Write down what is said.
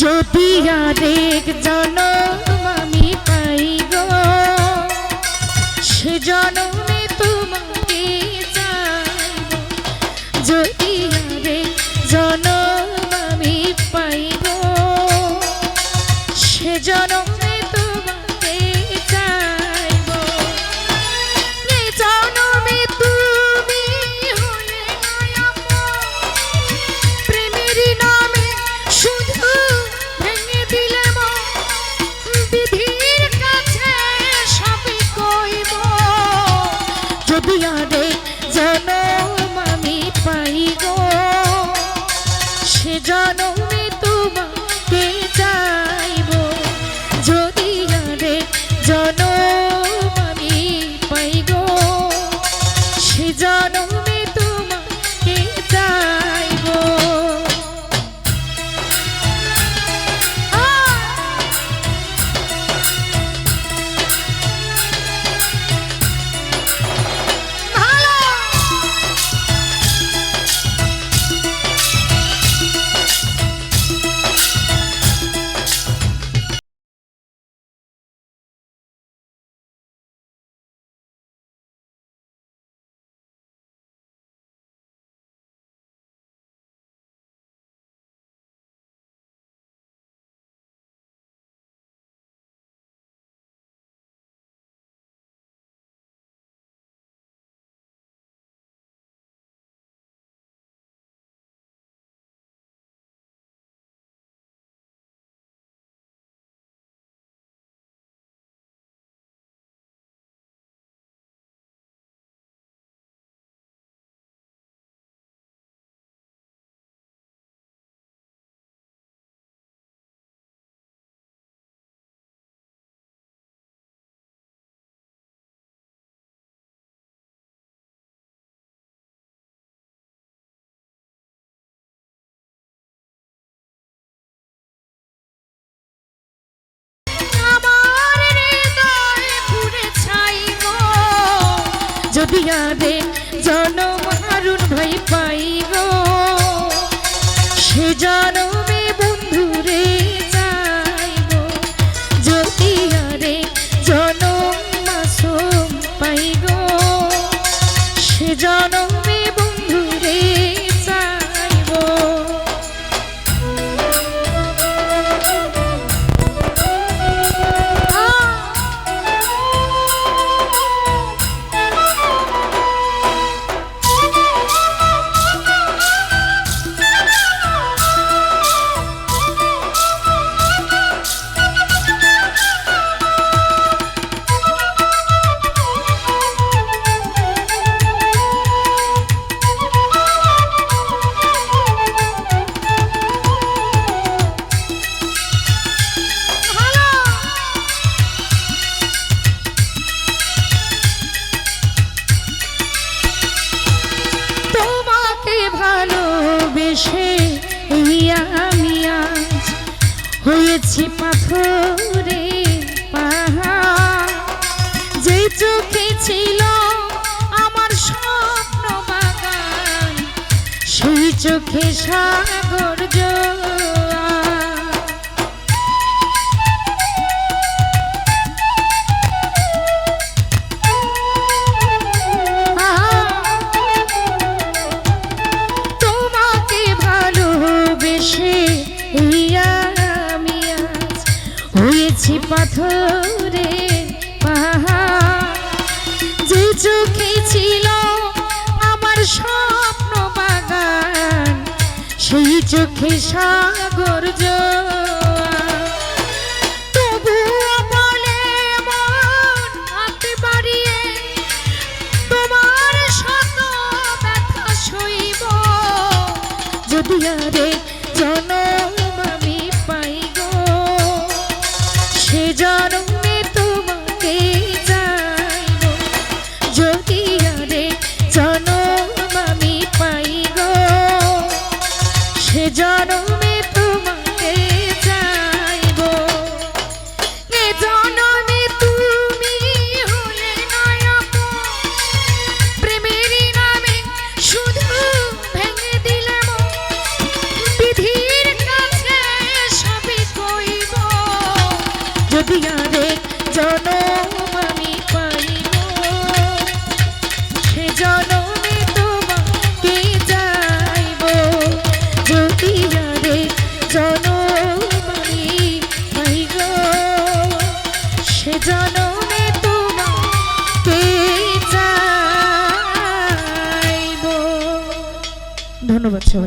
যদি আরেক জনম আমি পাই গো সে জনমে তোমাকে চাইব। যদি আরেক জনম আমি পাই গো সে জনমে তোমাকে চাইব। এ জনমে তুমি হলে প্রেমেরই নামে শুধু ভেঙে দিলে বিধির কাছে সবই কইব। যদি আরেক জনম আমি পাই গো সে জনমে তোমাকে চাইব। যদি আরেক জনম আমি পাই গো সে জনমে তোমাকে চাইব। যদি আরেক জনম হারুন ভাই পাই গো সে জনমে বন্ধুরে চাইব। যদি আরেক জনম মাসুম পাই গো সে জনমে বন্ধুরে চাইব। আমি আজ হয়েছি পাথরে পাহাড়। যে চোখে ছিল আমার স্বপ্ন বাগান সেই চোখে সাগর পাথরে পাহাড়। যে চোখে ছিল আমার স্বপ্ন বাগান সেই চোখে সাগর